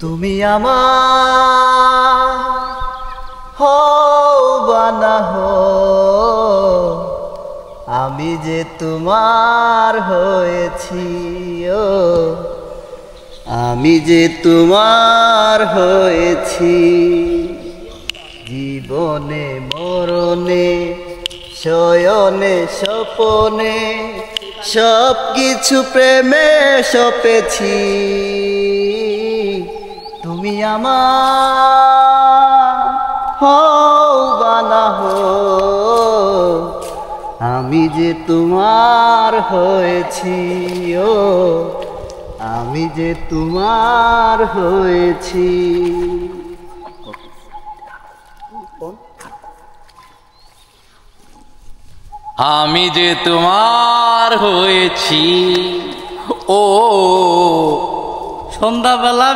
তুমি আমার হও বা না হও, আমি যে তোমার হয়েছি। ও আমি যে তোমার হয়েছি। জীবনে মরণে শয়নে স্বপনে সব কিছু প্রেমে সপেছি। তুমি আমার হও বা না হও, আমি যে তোমার হয়েছি। ও আমি যে তোমার হয়েছি। আমি যে তোমার হয়েছি। ও সন্ধ্যাবেলা